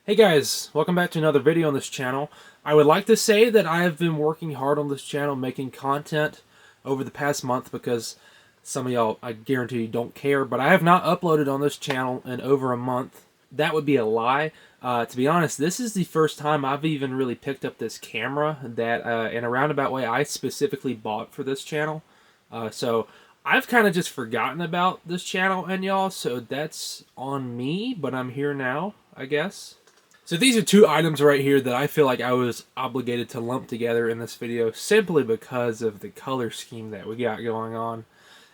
Hey guys, welcome back to another video on this channel. I would like to say that I have been working hard on this channel making content over the past month because some of y'all, I guarantee you, don't care, but I have not uploaded on this channel in over a month. That would be a lie. To be honest, this is the first time I've even really picked up this camera that, in a roundabout way, I specifically bought for this channel. So I've kind of just forgotten about this channel and y'all, so that's on me, but I'm here now, I guess. So these are two items right here that I feel like I was obligated to lump together in this video simply because of the color scheme that we got going on.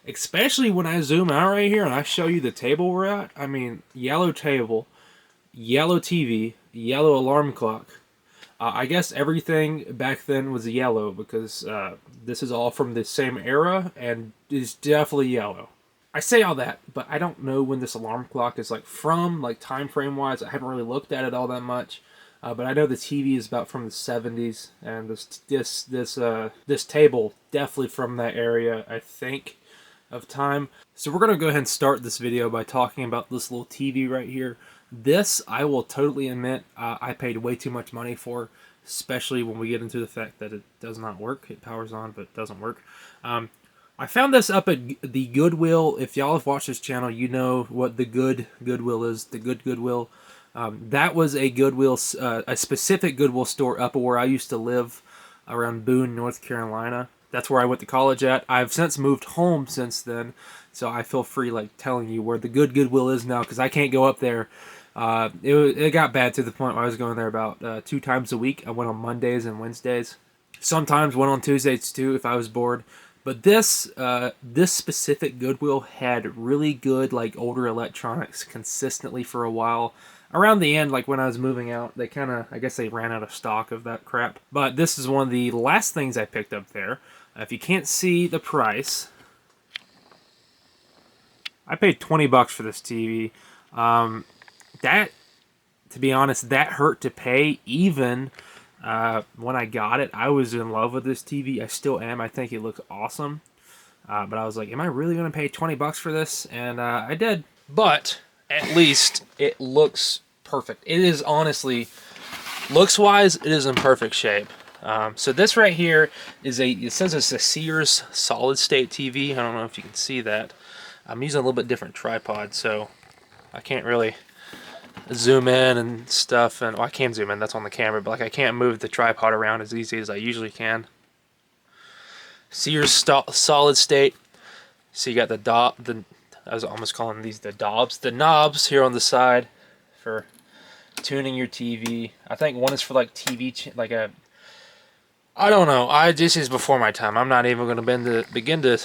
Especially when I zoom out right here and I show you the table we're at. I mean, yellow table, yellow TV, yellow alarm clock. I guess everything back then was yellow because this is all from the same era and is definitely yellow. I say all that, but I don't know when this alarm clock is from, time frame wise. I haven't really looked at it all that much, but I know the TV is about from the 70s, and this table definitely from that area, I think, of time. So we're gonna go ahead and start this video by talking about this little TV right here. This, I will totally admit, I paid way too much money for, especially when we get into the fact that it does not work. It powers on, but it doesn't work. I found this up at the Goodwill. If y'all have watched this channel, you know what the Goodwill is. The Goodwill. That was a Goodwill, a specific Goodwill store up where I used to live, around Boone, North Carolina. That's where I went to college at. I've since moved home since then, so I feel free telling you where the Goodwill is now because I can't go up there. It got bad to the point where I was going there about 2 times a week. I went on Mondays and Wednesdays. Sometimes went on Tuesdays too if I was bored. But this specific Goodwill had really good older electronics consistently for a while. Around the end, when I was moving out, they I guess they ran out of stock of that crap. But this is one of the last things I picked up there. If you can't see the price, I paid $20 for this TV. That, to be honest, that hurt to pay even. When I got it, I was in love with this TV. I still am. I think it looks awesome. But I was like, am I really going to pay $20 for this? And I did. But at least it looks perfect. It is honestly, looks-wise, it is in perfect shape. So this right here is it says it's a Sears solid-state TV. I don't know if you can see that. I'm using a little bit different tripod, so I can't really zoom in and stuff, and I can zoom in, that's on the camera, but I can't move the tripod around as easy as I usually can. Sears solid state. So you got I was almost calling these the knobs here on the side for tuning your TV. I think one is for TV, I don't know. This is before my time. I'm not even going to begin to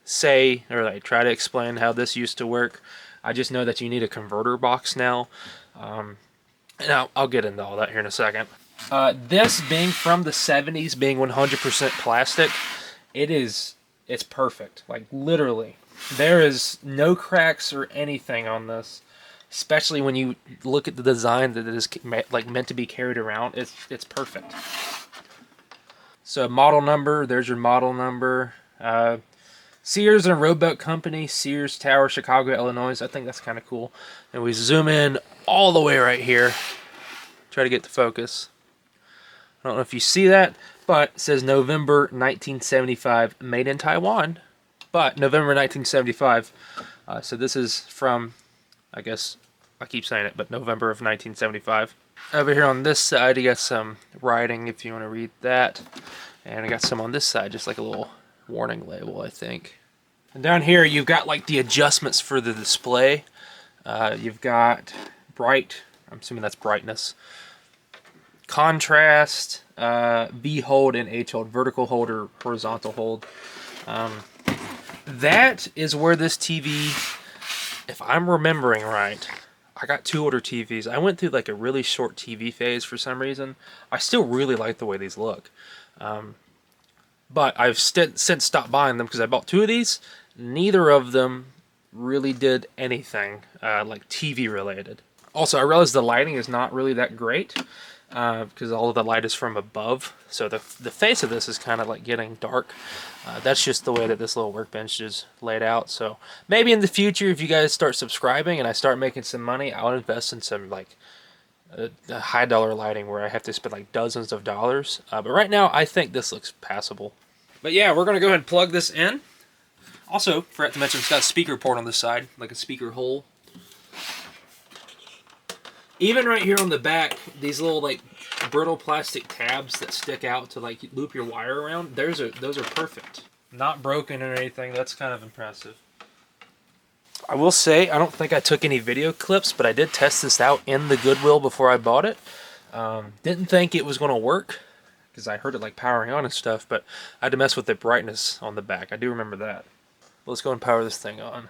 say or try to explain how this used to work. I just know that you need a converter box now, and I'll get into all that here in a second. This being from the 70s, being 100% plastic, it's perfect. Literally, there is no cracks or anything on this. Especially when you look at the design that it is meant to be carried around, it's perfect. So model number, there's your model number. Sears and Roebuck Company, Sears Tower, Chicago, Illinois. I think that's kind of cool. And we zoom in all the way right here. Try to get the focus. I don't know if you see that, but it says November 1975, made in Taiwan. But November 1975. So this is from, I guess, I keep saying it, but November of 1975. Over here on this side, you got some writing if you want to read that. And I got some on this side, just like a little warning label, I think. And down here you've got the adjustments for the display. You've got bright, I'm assuming that's brightness, contrast, V hold and H hold, vertical hold or horizontal hold. That is where this TV, if I'm remembering right, I got 2 older TVs. I went through a really short TV phase for some reason. I still really like the way these look. But I've since stopped buying them because I bought 2 of these. Neither of them really did anything TV related. Also, I realized the lighting is not really that great because all of the light is from above. So the face of this is kind of getting dark. That's just the way that this little workbench is laid out. So maybe in the future, if you guys start subscribing and I start making some money, I'll invest in some high dollar lighting where I have to spend like dozens of dollars. But right now, I think this looks passable. But yeah, we're gonna go ahead and plug this in. Also, forgot to mention it's got a speaker port on the side, like a speaker hole. Even right here on the back, these little like brittle plastic tabs that stick out to like loop your wire around, those are perfect. Not broken or anything. That's kind of impressive. I will say, I don't think I took any video clips, but I did test this out in the Goodwill before I bought it. Didn't think it was going to work because I heard it like powering on and stuff, but I had to mess with the brightness on the back. I do remember that. Let's go and power this thing on.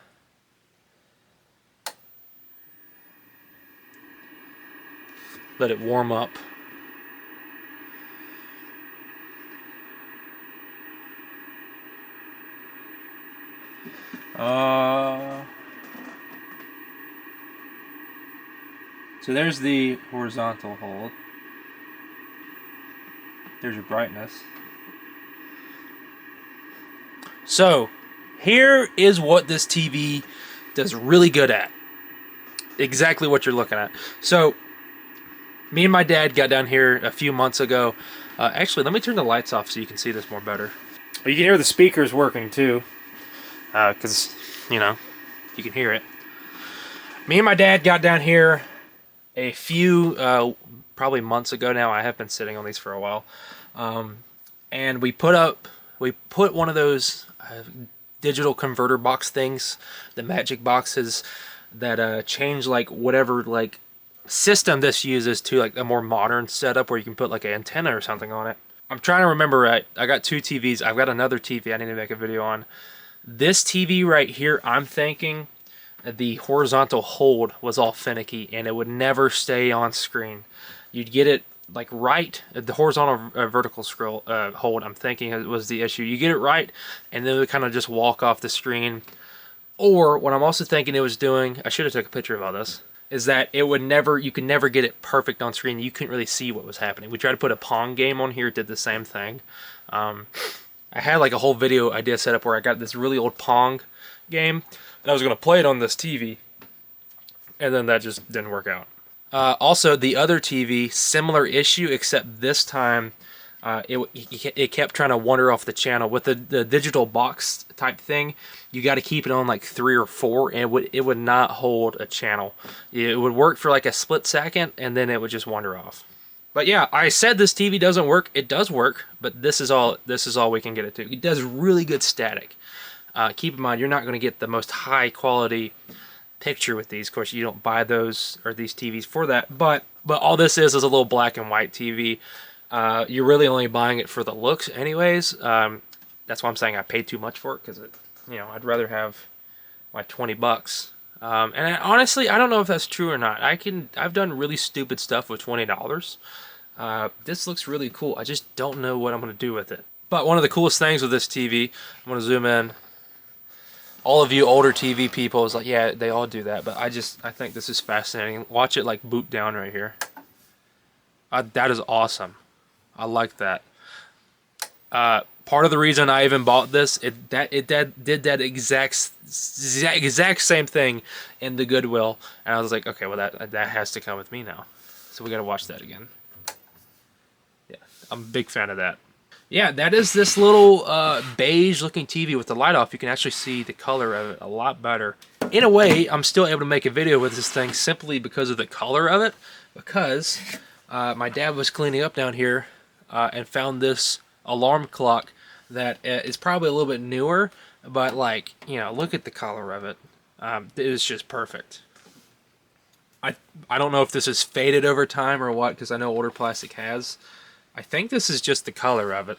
Let it warm up. So there's the horizontal hold. There's your brightness. So here is what this TV does really good at. Exactly what you're looking at. So me and my dad got down here a few months ago. Actually, let me turn the lights off so you can see this more better. You can hear the speakers working too, because, you know, you can hear it. Me and my dad got down here a few, probably months ago now. I have been sitting on these for a while. And we put one of those digital converter box things, the magic boxes that change like whatever like system this uses to like a more modern setup where you can put like an antenna or something on it. I'm trying to remember right. I got two TVs. I've got another TV I need to make a video on. This TV right here, I'm thinking the horizontal hold was all finicky and it would never stay on screen. You'd get it like right, the horizontal vertical scroll hold, I'm thinking it was the issue. You get it right and then it would kind of just walk off the screen. Or what I'm also thinking it was doing, I should have took a picture of all this, is that it would never, you could never get it perfect on screen. You couldn't really see what was happening. We tried to put a Pong game on here, it did the same thing. I had like a whole video idea set up where I got this really old Pong game and I was going to play it on this TV, and then that just didn't work out. Also, the other TV, similar issue, except this time it kept trying to wander off the channel. With the digital box type thing, you got to keep it on like 3 or 4, and it would not hold a channel. It would work for like a split second, and then it would just wander off. But yeah, I said this TV doesn't work. It does work, but this is all we can get it to. It does really good static. Keep in mind, you're not going to get the most high quality picture with these. Of course, you don't buy those or these TVs for that. But all this is a little black and white TV. You're really only buying it for the looks, anyways. That's why I'm saying I paid too much for it, because I'd rather have my $20. And honestly, I don't know if that's true or not. I've done really stupid stuff with $20. This looks really cool. I just don't know what I'm going to do with it. But one of the coolest things with this TV, I'm going to zoom in. All of you older TV people is like, yeah, they all do that. But I think this is fascinating. Watch it like boot down right here. That is awesome. I like that. Part of the reason I even bought this, it did that exact same thing in the Goodwill, and I was like, okay, well that has to come with me now. So we got to watch that again. Yeah, I'm a big fan of that. Yeah, that is this little beige looking TV with the light off. You can actually see the color of it a lot better. In a way, I'm still able to make a video with this thing simply because of the color of it, because my dad was cleaning up down here and found this alarm clock that is probably a little bit newer, but like, look at the color of it. It is just perfect. I don't know if this is faded over time or what, because I know older plastic has. I think this is just the color of it.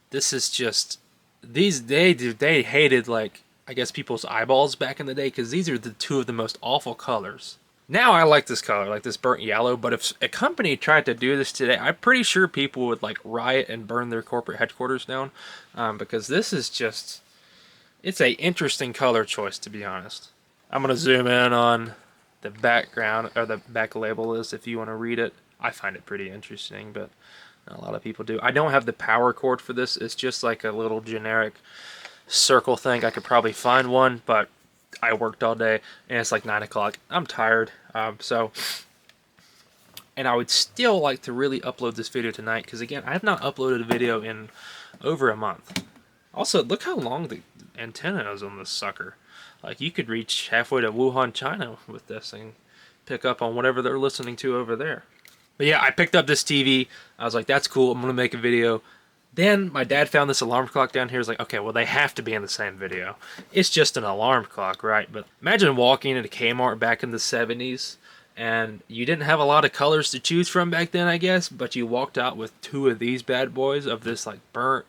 This is just, they hated, like, I guess people's eyeballs back in the day, because these are the two of the most awful colors. Now I like this color, like this burnt yellow, but if a company tried to do this today, I'm pretty sure people would like riot and burn their corporate headquarters down, because this is just, it's a interesting color choice, to be honest. I'm going to zoom in on the background, or the back label is, if you want to read it. I find it pretty interesting, but not a lot of people do. I don't have the power cord for this. It's just like a little generic circle thing. I could probably find one, but I worked all day, and it's like 9 o'clock. I'm tired, so And I would still like to really upload this video tonight, because again, I have not uploaded a video in over a month. Also, look how long the antenna is on this sucker. Like, you could reach halfway to Wuhan, China with this thing. Pick up on whatever they're listening to over there. But yeah, I picked up this TV. I was like, that's cool. I'm going to make a video. Then my dad found this alarm clock down here. He's like, okay, well, they have to be in the same video. It's just an alarm clock, right? But imagine walking into Kmart back in the 70s, and you didn't have a lot of colors to choose from back then, I guess, but you walked out with two of these bad boys of this, like, burnt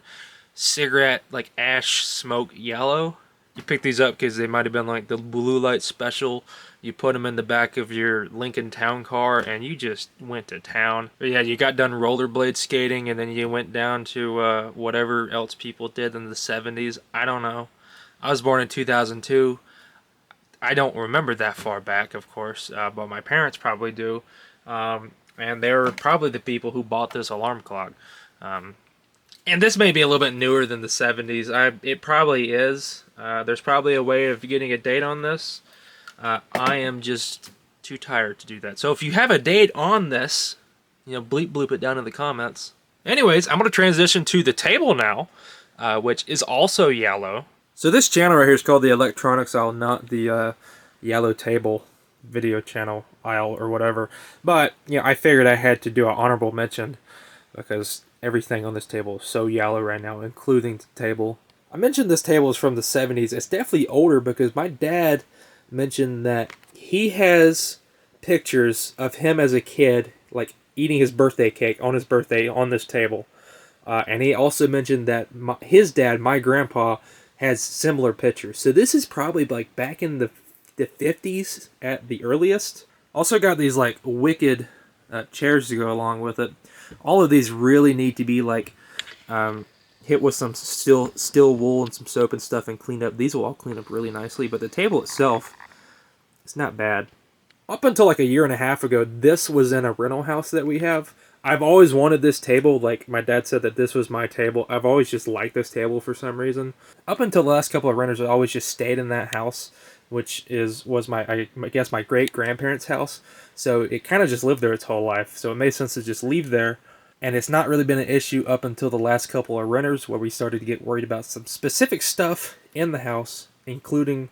cigarette, like, ash smoke yellow. You picked these up because they might have been, like, the blue light special. You put them in the back of your Lincoln Town Car, and you just went to town. But yeah, you got done rollerblade skating, and then you went down to whatever else people did in the 70s. I don't know. I was born in 2002. I don't remember that far back, of course, but my parents probably do. And they were probably the people who bought this alarm clock. And this may be a little bit newer than the 70s. It probably is. There's probably a way of getting a date on this. I am just too tired to do that. So if you have a date on this, bleep bloop it down in the comments. Anyways, I'm going to transition to the table now, which is also yellow. So this channel right here is called the Electronics Aisle, not the Yellow Table video channel aisle or whatever. But, I figured I had to do an honorable mention because everything on this table is so yellow right now, including the table. I mentioned this table is from the 70s. It's definitely older because my dad mentioned that he has pictures of him as a kid, like eating his birthday cake on his birthday on this table. And he also mentioned that his dad, my grandpa, has similar pictures. So this is probably like back in the 50s at the earliest. Also got these like wicked chairs to go along with it. All of these really need to be like hit with some steel wool and some soap and stuff and cleaned up. These will all clean up really nicely, but the table itself, it's not bad. Up until like a year and a half ago, this was in a rental house that we have. I've always wanted this table. Like, my dad said that this was my table. I've always just liked this table for some reason. Up until the last couple of renters, I always just stayed in that house, which was I guess my great-grandparents' house. So it kind of just lived there its whole life. So it made sense to just leave there. And it's not really been an issue up until the last couple of renters, where we started to get worried about some specific stuff in the house, including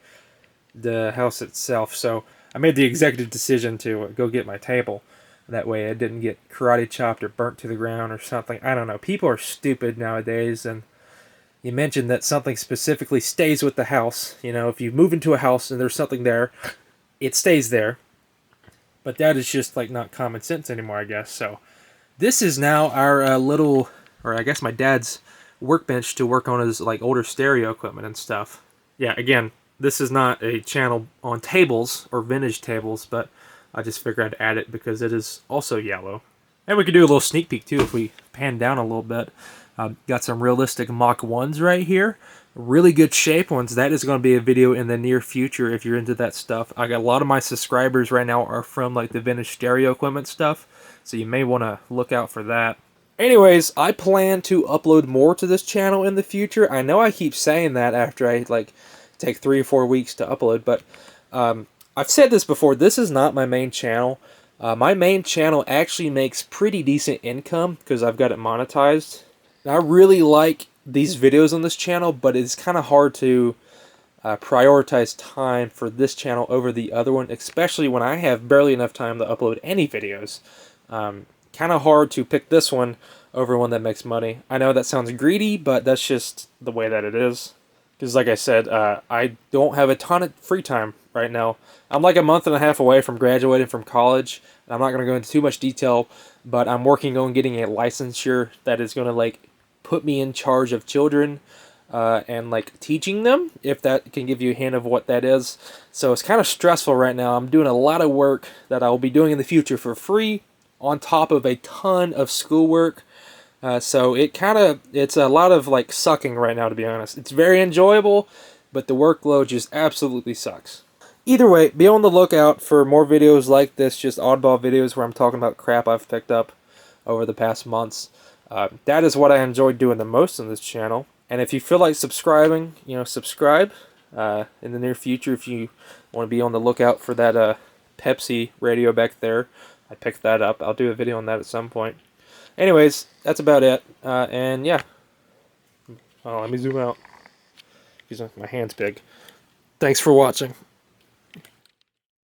the house itself. So I made the executive decision to go get my table. That way it didn't get karate chopped or burnt to the ground or something. I don't know. People are stupid nowadays, and you mentioned that something specifically stays with the house. If you move into a house and there's something there, it stays there. But that is just like not common sense anymore, I guess. So this is now our little, or I guess my dad's workbench to work on his like older stereo equipment and stuff. Yeah, again, this is not a channel on tables or vintage tables, but I just figured I'd add it because it is also yellow. And we could do a little sneak peek too if we pan down a little bit. Got some realistic Mach 1s right here. Really good shape ones. That is going to be a video in the near future if you're into that stuff. I got a lot of my subscribers right now are from like the vintage stereo equipment stuff, so you may want to look out for that. Anyways, I plan to upload more to this channel in the future. I know I keep saying that after I like take 3 or 4 weeks to upload, but I've said this before, this is not my main channel. My main channel actually makes pretty decent income because I've got it monetized. And I really like these videos on this channel, but it's kind of hard to prioritize time for this channel over the other one, especially when I have barely enough time to upload any videos. Kind of hard to pick this one over one that makes money. I know that sounds greedy, but that's just the way that it is. Because like I said, I don't have a ton of free time right now. I'm like a month and a half away from graduating from college. I'm not going to go into too much detail, but I'm working on getting a licensure that is going to like put me in charge of children and like teaching them, if that can give you a hint of what that is. So it's kind of stressful right now. I'm doing a lot of work that I will be doing in the future for free on top of a ton of schoolwork. So it's a lot of like sucking right now, to be honest. It's very enjoyable, but the workload just absolutely sucks. Either way, be on the lookout for more videos like this, just oddball videos where I'm talking about crap I've picked up over the past months. That is what I enjoy doing the most on this channel. And if you feel like subscribing, subscribe in the near future if you want to be on the lookout for that Pepsi radio back there. I picked that up. I'll do a video on that at some point. Anyways, that's about it. And yeah. Oh, let me zoom out. My hand's big. Thanks for watching.